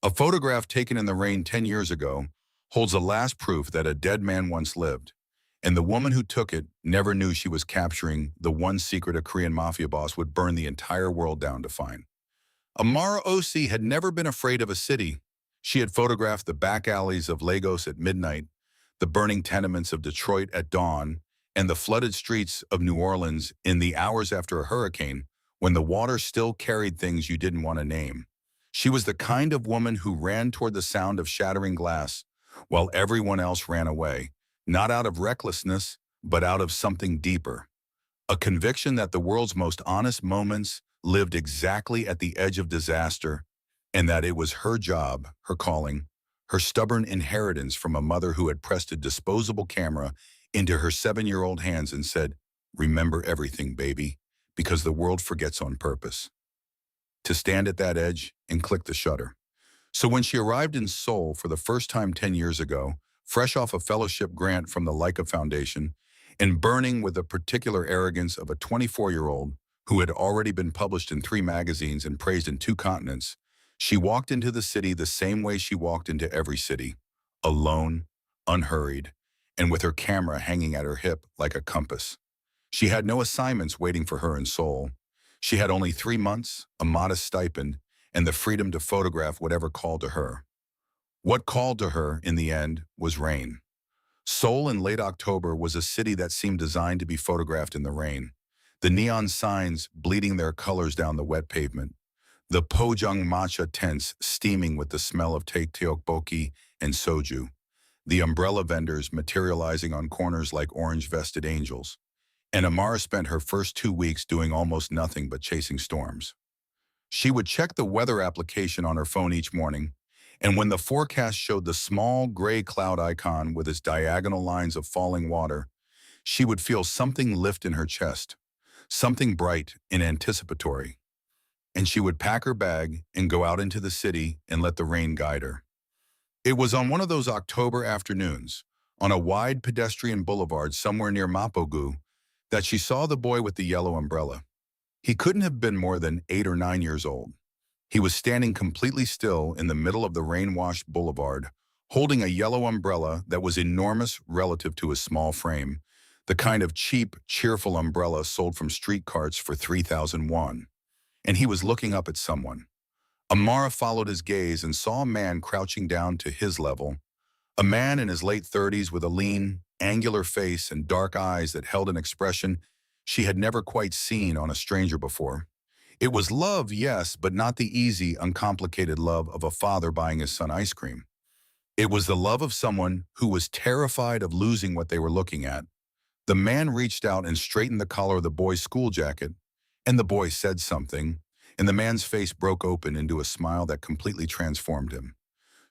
A photograph taken in the rain 10 years ago holds the last proof that a dead man once lived, and the woman who took it never knew she was capturing the one secret a Korean mafia boss would burn the entire world down to find. Amara O.C. had never been afraid of a city. She had photographed the back alleys of Lagos at midnight, the burning tenements of Detroit at dawn, and the flooded streets of New Orleans in the hours after a hurricane when the water still carried things you didn't want to name. She was the kind of woman who ran toward the sound of shattering glass while everyone else ran away, not out of recklessness, but out of something deeper. A conviction that the world's most honest moments lived exactly at the edge of disaster, and that it was her job, her calling, her stubborn inheritance from a mother who had pressed a disposable camera into her 7-year-old hands and said, "Remember everything, baby, because the world forgets on purpose." To stand at that edge and click the shutter. So when she arrived in Seoul for the first time 10 years ago, fresh off a fellowship grant from the Leica Foundation, and burning with the particular arrogance of a 24-year-old who had already been published in 3 magazines and praised in 2 continents, she walked into the city the same way she walked into every city, alone, unhurried, and with her camera hanging at her hip like a compass. She had no assignments waiting for her in Seoul. She had only 3 months, a modest stipend, and the freedom to photograph whatever called to her. What called to her, in the end, was rain. Seoul in late October was a city that seemed designed to be photographed in the rain. The neon signs bleeding their colors down the wet pavement. The Pojang matcha tents steaming with the smell of taekteokbokki and soju. The umbrella vendors materializing on corners like orange-vested angels. And Amara spent her first 2 weeks doing almost nothing but chasing storms. She would check the weather application on her phone each morning, and when the forecast showed the small gray cloud icon with its diagonal lines of falling water, she would feel something lift in her chest, something bright and anticipatory. And she would pack her bag and go out into the city and let the rain guide her. It was on one of those October afternoons, on a wide pedestrian boulevard somewhere near Mapogu, that she saw the boy with the yellow umbrella. He couldn't have been more than 8 or 9 years old. He was standing completely still in the middle of the rain-washed boulevard, holding a yellow umbrella that was enormous relative to his small frame, the kind of cheap, cheerful umbrella sold from street carts for 3,000 won. And he was looking up at someone. Amara followed his gaze and saw a man crouching down to his level, a man in his late 30s with a lean, angular face and dark eyes that held an expression she had never quite seen on a stranger before. It was love, yes, but not the easy, uncomplicated love of a father buying his son ice cream. It was the love of someone who was terrified of losing what they were looking at. The man reached out and straightened the collar of the boy's school jacket, and the boy said something, and the man's face broke open into a smile that completely transformed him.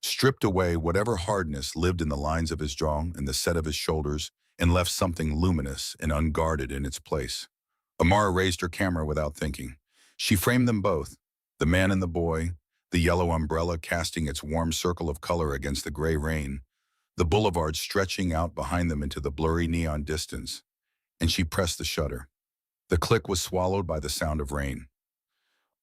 Stripped away whatever hardness lived in the lines of his jaw and the set of his shoulders, and left something luminous and unguarded in its place. Amara raised her camera without thinking. She framed them both, the man and the boy, the yellow umbrella casting its warm circle of color against the gray rain, the boulevard stretching out behind them into the blurry neon distance, and she pressed the shutter. The click was swallowed by the sound of rain.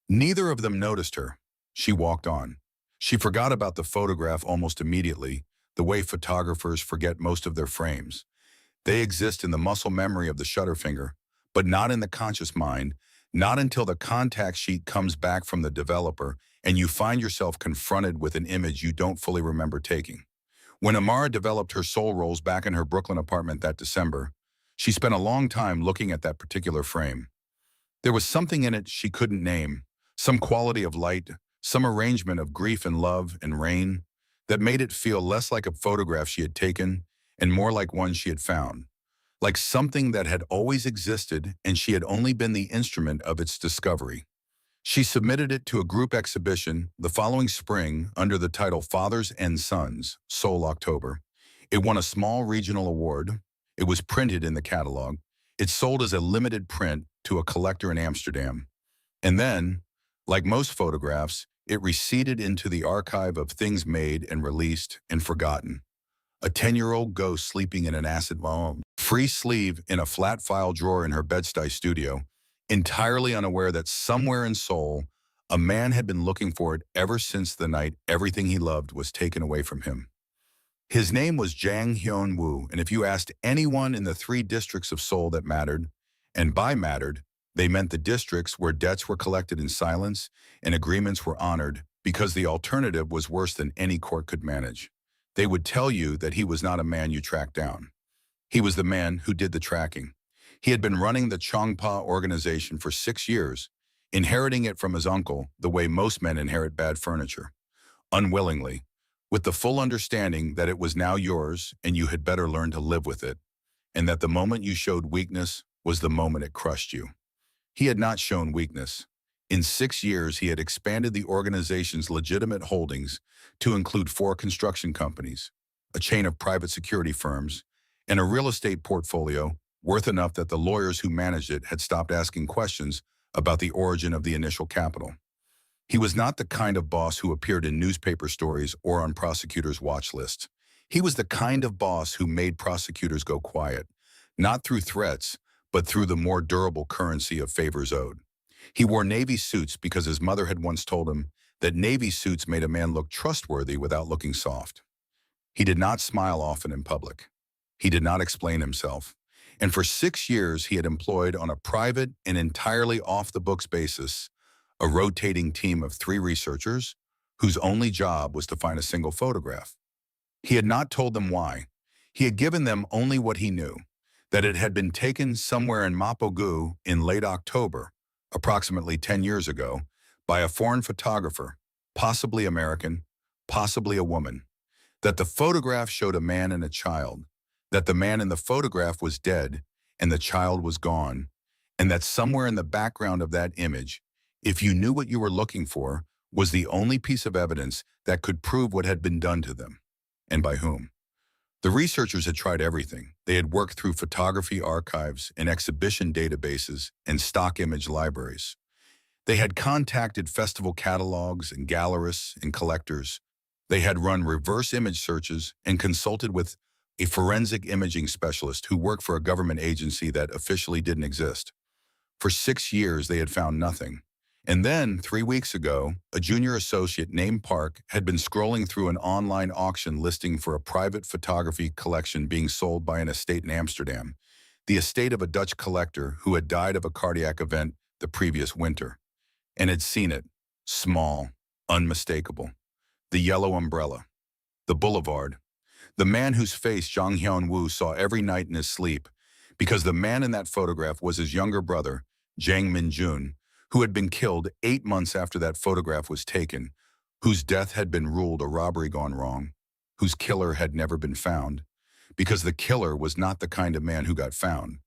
Neither of them noticed her. She walked on. She forgot about the photograph almost immediately, the way photographers forget most of their frames. They exist in the muscle memory of the shutter finger, but not in the conscious mind, not until the contact sheet comes back from the developer and you find yourself confronted with an image you don't fully remember taking. When Amara developed her soul rolls back in her Brooklyn apartment that December, she spent a long time looking at that particular frame. There was something in it she couldn't name, some quality of light, some arrangement of grief and love and rain, that made it feel less like a photograph she had taken and more like one she had found, like something that had always existed and she had only been the instrument of its discovery. She submitted it to a group exhibition the following spring under the title Fathers and Sons, Seoul, October. It won a small regional award. It was printed in the catalog. It sold as a limited print to a collector in Amsterdam. And then, like most photographs, it receded into the archive of things made and released and forgotten. A 10-year-old ghost sleeping in an acid bomb, free sleeve in a flat file drawer in her bedside studio, entirely unaware that somewhere in Seoul, A man had been looking for it ever since the night everything he loved was taken away from him. His name was Jang Hyun-woo, and if you asked anyone in the three districts of Seoul that mattered, and by mattered, they meant the districts where debts were collected in silence and agreements were honored because the alternative was worse than any court could manage. They would tell you that he was not a man you tracked down. He was the man who did the tracking. He had been running the Chongpa organization for 6 years, inheriting it from his uncle the way most men inherit bad furniture, unwillingly, with the full understanding that it was now yours and you had better learn to live with it, and that the moment you showed weakness was the moment it crushed you. He had not shown weakness. In 6 years, he had expanded the organization's legitimate holdings to include 4 construction companies, a chain of private security firms, and a real estate portfolio worth enough that the lawyers who managed it had stopped asking questions about the origin of the initial capital. He was not the kind of boss who appeared in newspaper stories or on prosecutors' watch lists. He was the kind of boss who made prosecutors go quiet, not through threats, but through the more durable currency of favors owed. He wore Navy suits because his mother had once told him that Navy suits made a man look trustworthy without looking soft. He did not smile often in public. He did not explain himself. And for 6 years, he had employed on a private and entirely off-the-books basis a rotating team of 3 researchers whose only job was to find a single photograph. He had not told them why. He had given them only what he knew, that it had been taken somewhere in Mapogu in late October, approximately 10 years ago, by a foreign photographer, possibly American, possibly a woman, that the photograph showed a man and a child, that the man in the photograph was dead and the child was gone, and that somewhere in the background of that image, if you knew what you were looking for, was the only piece of evidence that could prove what had been done to them, and by whom. The researchers had tried everything. They had worked through photography archives and exhibition databases and stock image libraries. They had contacted festival catalogs and gallerists and collectors. They had run reverse image searches and consulted with a forensic imaging specialist who worked for a government agency that officially didn't exist. For 6 years, they had found nothing. And then, 3 weeks ago, a junior associate named Park had been scrolling through an online auction listing for a private photography collection being sold by an estate in Amsterdam, the estate of a Dutch collector who had died of a cardiac event the previous winter, and had seen it, small, unmistakable. The yellow umbrella, the boulevard, the man whose face Jang Hyun-woo saw every night in his sleep, because the man in that photograph was his younger brother, Jang Min-jun, who had been killed 8 months after that photograph was taken, whose death had been ruled a robbery gone wrong, whose killer had never been found, because the killer was not the kind of man who got found.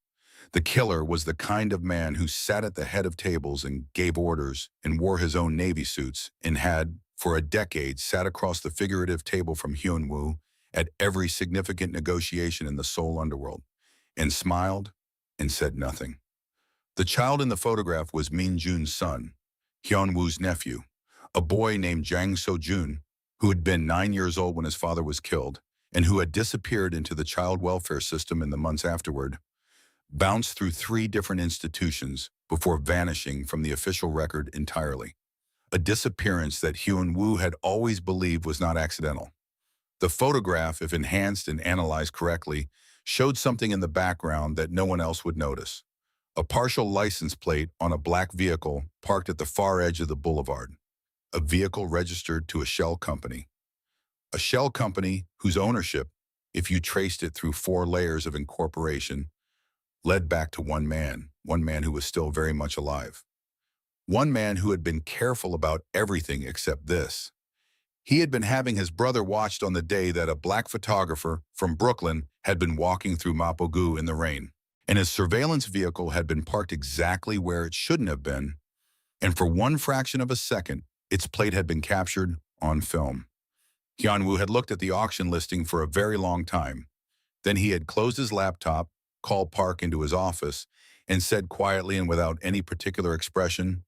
The killer was the kind of man who sat at the head of tables and gave orders and wore his own Navy suits and had, for a decade, sat across the figurative table from Hyun-woo at every significant negotiation in the Seoul underworld, and smiled and said nothing. The child in the photograph was Min-jun's son, Hyun-woo's nephew, a boy named Jang So-jun, who had been 9 years old when his father was killed and who had disappeared into the child welfare system in the months afterward, bounced through 3 different institutions before vanishing from the official record entirely, a disappearance that Hyun-woo had always believed was not accidental. The photograph, if enhanced and analyzed correctly, showed something in the background that no one else would notice. A partial license plate on a black vehicle parked at the far edge of the boulevard, a vehicle registered to a shell company. A shell company whose ownership, if you traced it through 4 layers of incorporation, led back to one man who was still very much alive. One man who had been careful about everything except this. He had been having his brother watched on the day that a black photographer from Brooklyn had been walking through Mapogu in the rain, and his surveillance vehicle had been parked exactly where it shouldn't have been, and for 1 fraction of a second, its plate had been captured on film. Hyun-woo had looked at the auction listing for a very long time. Then he had closed his laptop, called Park into his office, and said quietly and without any particular expression,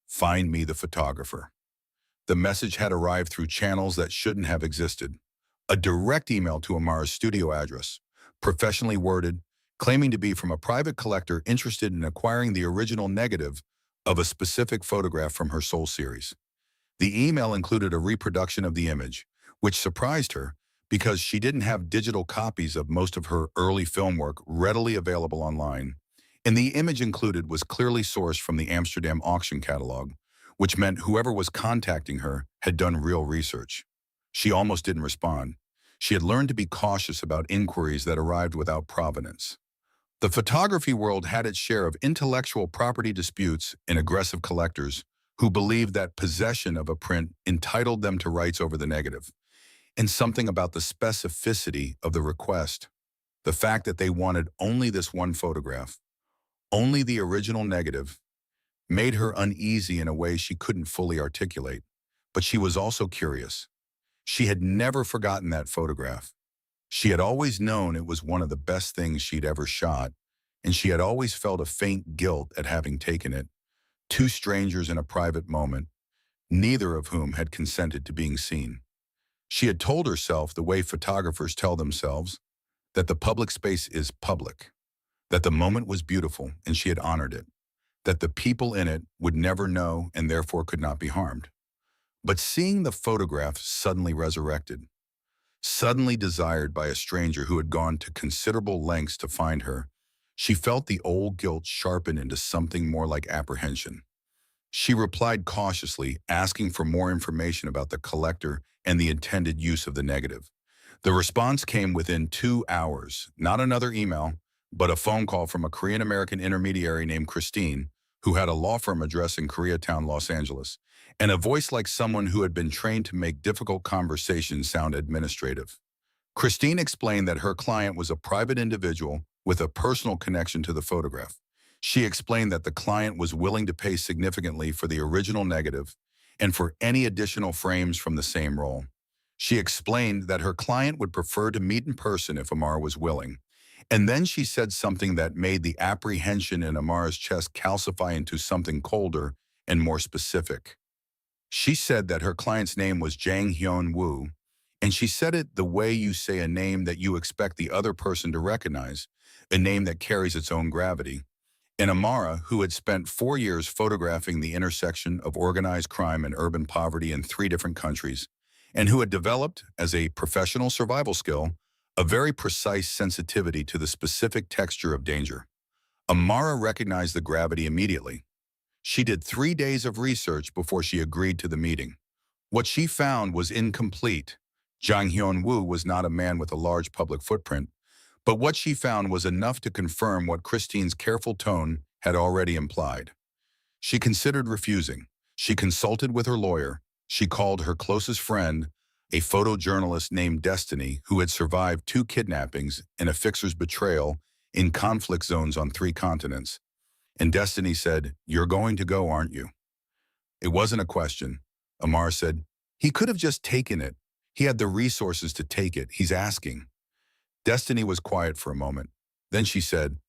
"Find me the photographer." The message had arrived through channels that shouldn't have existed. A direct email to Amara's studio address, professionally worded, claiming to be from a private collector interested in acquiring the original negative of a specific photograph from her Soul series. The email included a reproduction of the image, which surprised her because she didn't have digital copies of most of her early film work readily available online. And the image included was clearly sourced from the Amsterdam auction catalog, which meant whoever was contacting her had done real research. She almost didn't respond. She had learned to be cautious about inquiries that arrived without provenance. The photography world had its share of intellectual property disputes and aggressive collectors who believed that possession of a print entitled them to rights over the negative. And something about the specificity of the request, the fact that they wanted only this one photograph, only the original negative, made her uneasy in a way she couldn't fully articulate. But she was also curious. She had never forgotten that photograph. She had always known it was one of the best things she'd ever shot, and she had always felt a faint guilt at having taken it. Two strangers in a private moment, neither of whom had consented to being seen. She had told herself the way photographers tell themselves, that the public space is public, that the moment was beautiful and she had honored it, that the people in it would never know and therefore could not be harmed. But seeing the photograph suddenly resurrected, suddenly desired by a stranger who had gone to considerable lengths to find her, she felt the old guilt sharpen into something more like apprehension. She replied cautiously, asking for more information about the collector and the intended use of the negative. The response came within 2 hours, not another email, but a phone call from a Korean-American intermediary named Christine, who had a law firm address in Koreatown, Los Angeles, and a voice like someone who had been trained to make difficult conversations sound administrative. Christine explained that her client was a private individual with a personal connection to the photograph. She explained that the client was willing to pay significantly for the original negative and for any additional frames from the same roll. She explained that her client would prefer to meet in person if Amar was willing. And then she said something that made the apprehension in Amar's chest calcify into something colder and more specific. She said that her client's name was Jang Hyun Woo, and she said it the way you say a name that you expect the other person to recognize, a name that carries its own gravity. And Amara, who had spent 4 years photographing the intersection of organized crime and urban poverty in 3 different countries, and who had developed, as a professional survival skill, a very precise sensitivity to the specific texture of danger. Amara recognized the gravity immediately. She did 3 days of research before she agreed to the meeting. What she found was incomplete. Jang Hyun Woo was not a man with a large public footprint, but what she found was enough to confirm what Christine's careful tone had already implied. She considered refusing. She consulted with her lawyer. She called her closest friend, a photojournalist named Destiny, who had survived 2 kidnappings and a fixer's betrayal in conflict zones on 3 continents. And Destiny said, "You're going to go, aren't you?" It wasn't a question. Amar said, "He could have just taken it. He had the resources to take it. He's asking." Destiny was quiet for a moment. Then she said,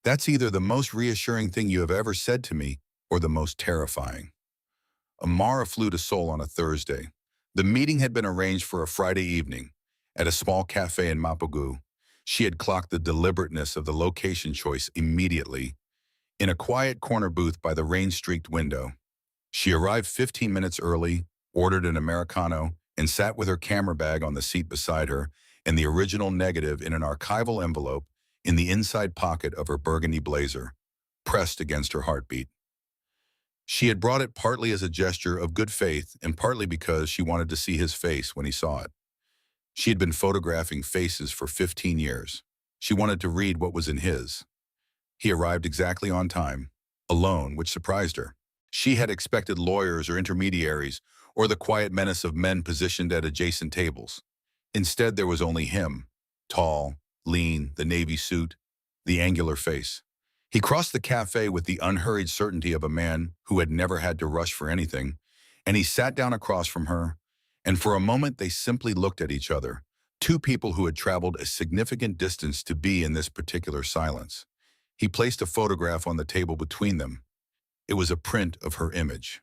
"That's either the most reassuring thing you have ever said to me or the most terrifying." Amara flew to Seoul on a Thursday. The meeting had been arranged for a Friday evening at a small cafe in Mapogu. She had clocked the deliberateness of the location choice immediately. In a quiet corner booth by the rain-streaked window, she arrived 15 minutes early, ordered an Americano, and sat with her camera bag on the seat beside her and the original negative in an archival envelope in the inside pocket of her burgundy blazer, pressed against her heartbeat. She had brought it partly as a gesture of good faith and partly because she wanted to see his face when he saw it. She had been photographing faces for 15 years. She wanted to read what was in his. He arrived exactly on time, alone, which surprised her. She had expected lawyers or intermediaries or the quiet menace of men positioned at adjacent tables. Instead, there was only him, tall, lean, the navy suit, the angular face. He crossed the cafe with the unhurried certainty of a man who had never had to rush for anything, and he sat down across from her, and for a moment they simply looked at each other, 2 people who had traveled a significant distance to be in this particular silence. He placed a photograph on the table between them. It was a print of her image,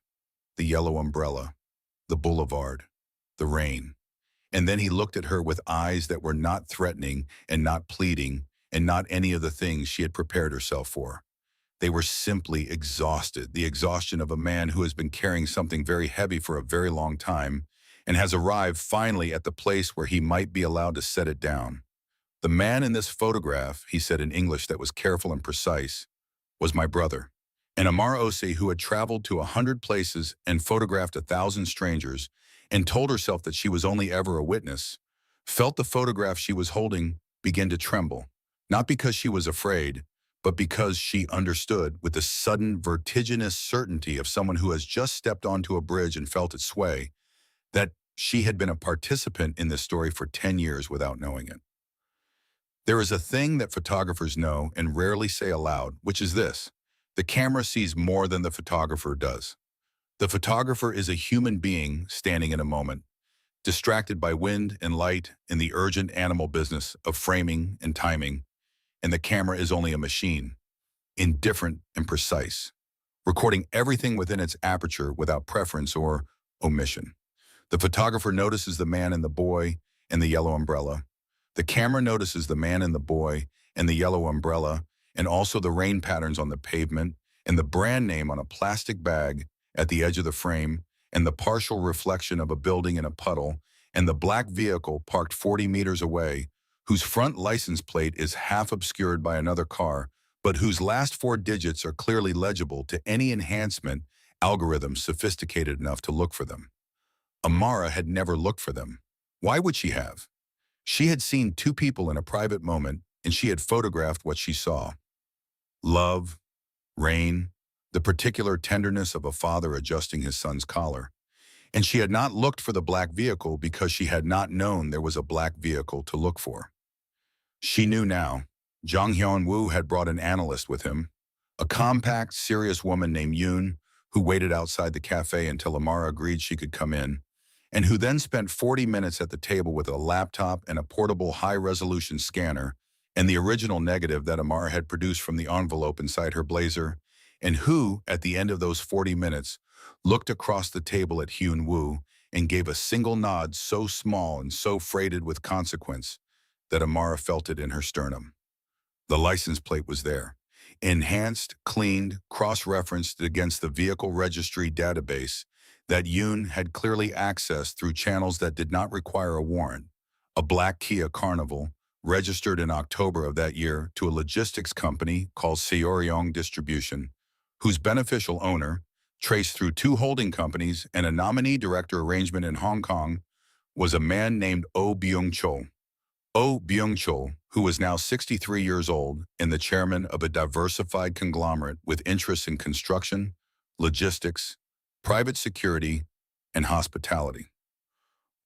the yellow umbrella, the boulevard, the rain. And then he looked at her with eyes that were not threatening and not pleading and not any of the things she had prepared herself for. They were simply exhausted, the exhaustion of a man who has been carrying something very heavy for a very long time and has arrived finally at the place where he might be allowed to set it down. The man in this photograph, he said in English that was careful and precise, was my brother. And Amara Osei, who had traveled to 100 places and photographed 1,000 strangers and told herself that she was only ever a witness, felt the photograph she was holding begin to tremble, not because she was afraid, but because she understood with the sudden vertiginous certainty of someone who has just stepped onto a bridge and felt it sway, that she had been a participant in this story for 10 years without knowing it. There is a thing that photographers know and rarely say aloud, which is this: the camera sees more than the photographer does. The photographer is a human being standing in a moment, distracted by wind and light in the urgent animal business of framing and timing, and the camera is only a machine, indifferent and precise, recording everything within its aperture without preference or omission. The photographer notices the man and the boy and the yellow umbrella. The camera notices the man and the boy and the yellow umbrella, and also the rain patterns on the pavement and the brand name on a plastic bag at the edge of the frame, and the partial reflection of a building in a puddle, and the black vehicle parked 40 meters away, whose front license plate is half obscured by another car, but whose last four digits are clearly legible to any enhancement algorithm sophisticated enough to look for them. Amara had never looked for them. Why would she have? She had seen two people in a private moment, and she had photographed what she saw. Love, rain, the particular tenderness of a father adjusting his son's collar. And she had not looked for the black vehicle because she had not known there was a black vehicle to look for. She knew now. Jang Hyun-woo had brought an analyst with him, a compact, serious woman named Yoon, who waited outside the cafe until Amara agreed she could come in, and who then spent 40 minutes at the table with a laptop and a portable high-resolution scanner and the original negative that Amara had produced from the envelope inside her blazer, and who, at the end of those 40 minutes, looked across the table at Hyun-woo and gave a single nod so small and so freighted with consequence that Amara felt it in her sternum. The license plate was there, enhanced, cleaned, cross-referenced against the vehicle registry database that Yoon had clearly accessed through channels that did not require a warrant. A black Kia Carnival, registered in October of that year to a logistics company called Seoryong Distribution, whose beneficial owner, traced through two holding companies and a nominee director arrangement in Hong Kong, was a man named Oh Byung-chol. Oh Byung-chol, who was now 63 years old and the chairman of a diversified conglomerate with interests in construction, logistics, private security, and hospitality.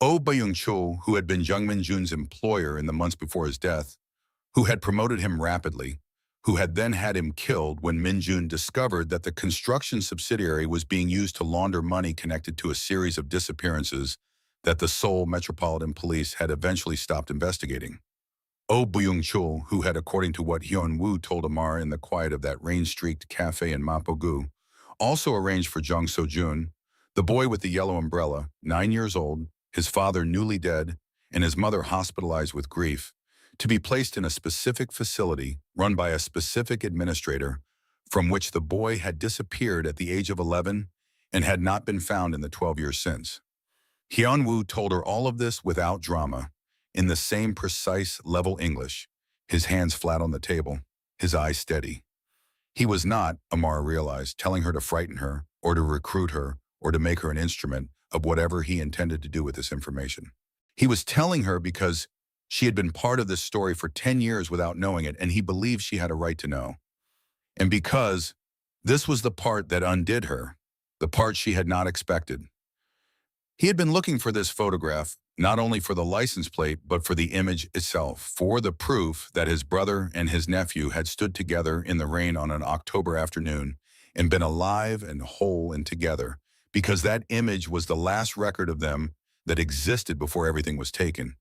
Oh Byung-chol, who had been Jung Min-jun's employer in the months before his death, who had promoted him rapidly, who had then had him killed when Min-jun discovered that the construction subsidiary was being used to launder money connected to a series of disappearances that the Seoul Metropolitan Police had eventually stopped investigating. Oh Byung-chul, who had, according to what Hyun-woo told Amara in the quiet of that rain-streaked cafe in Mapogu, also arranged for Jung So-jun, the boy with the yellow umbrella, 9 years old, his father newly dead, and his mother hospitalized with grief, to be placed in a specific facility run by a specific administrator from which the boy had disappeared at the age of 11 and had not been found in the 12 years since. Hyun-woo told her all of this without drama, in the same precise, level English, his hands flat on the table, his eyes steady. He was not, Amara realized, telling her to frighten her, or to recruit her, or to make her an instrument of whatever he intended to do with this information. He was telling her because she had been part of this story for 10 years without knowing it, and he believed she had a right to know. And because this was the part that undid her, the part she had not expected. He had been looking for this photograph, not only for the license plate, but for the image itself, for the proof that his brother and his nephew had stood together in the rain on an October afternoon and been alive and whole and together, because that image was the last record of them that existed before everything was taken.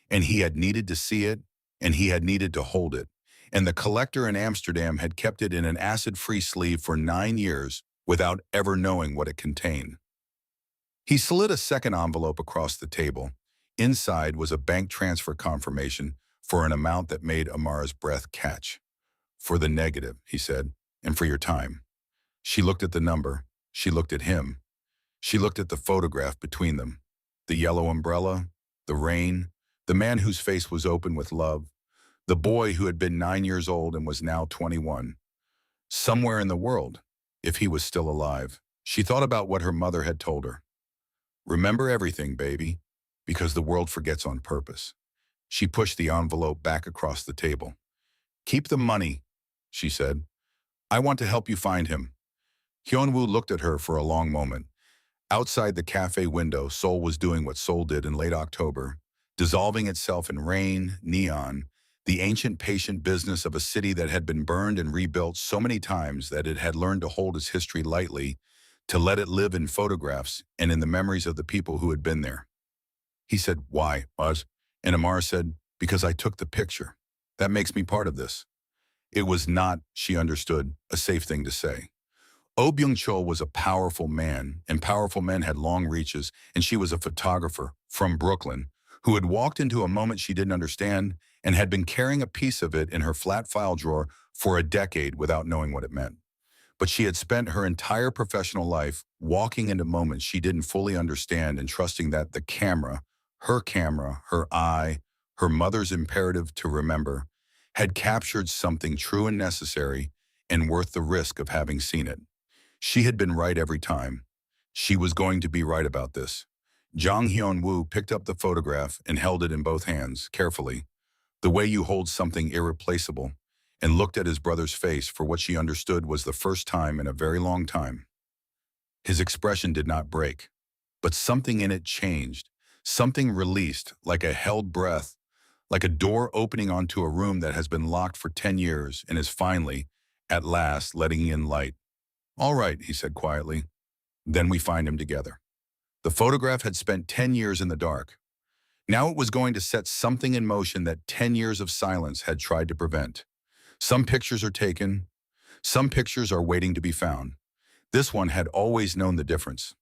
And he had needed to see it, and he had needed to hold it. And the collector in Amsterdam had kept it in an acid-free sleeve for 9 years without ever knowing what it contained. He slid a second envelope across the table. Inside was a bank transfer confirmation for an amount that made Amara's breath catch. For the negative, he said, and for your time." She looked at the number. She looked at him. She looked at the photograph between them. The yellow umbrella, the rain, the man whose face was open with love, the boy who had been 9 years old and was now 21. Somewhere in the world, if he was still alive. She thought about what her mother had told her. "Remember everything, baby, because the world forgets on purpose." She pushed the envelope back across the table. "Keep the money," she said. "I want to help you find him." Hyunwoo looked at her for a long moment. Outside the cafe window, Seoul was doing what Seoul did in late October, dissolving itself in rain, neon, the ancient patient business of a city that had been burned and rebuilt so many times that it had learned to hold its history lightly, to let it live in photographs and in the memories of the people who had been there. He said, "Why, Uz?" And Amar said, "Because I took the picture. That makes me part of this." It was not, she understood, a safe thing to say. Oh Byung-chul was a powerful man, and powerful men had long reaches, and she was a photographer from Brooklyn who had walked into a moment she didn't understand and had been carrying a piece of it in her flat file drawer for a decade without knowing what it meant. But she had spent her entire professional life walking into moments she didn't fully understand and trusting that the camera, her eye, her mother's imperative to remember, had captured something true and necessary and worth the risk of having seen it. She had been right every time. She was going to be right about this. Jang Hyun-woo picked up the photograph and held it in both hands, carefully, the way you hold something irreplaceable, and looked at his brother's face for what she understood was the first time in a very long time. His expression did not break, but something in it changed, something released, like a held breath, like a door opening onto a room that has been locked for 10 years and is finally, at last, letting in light. "All right," he said quietly. "Then we find him together." The photograph had spent 10 years in the dark. Now it was going to set something in motion that 10 years of silence had tried to prevent. Some pictures are taken. Some pictures are waiting to be found. This one had always known the difference.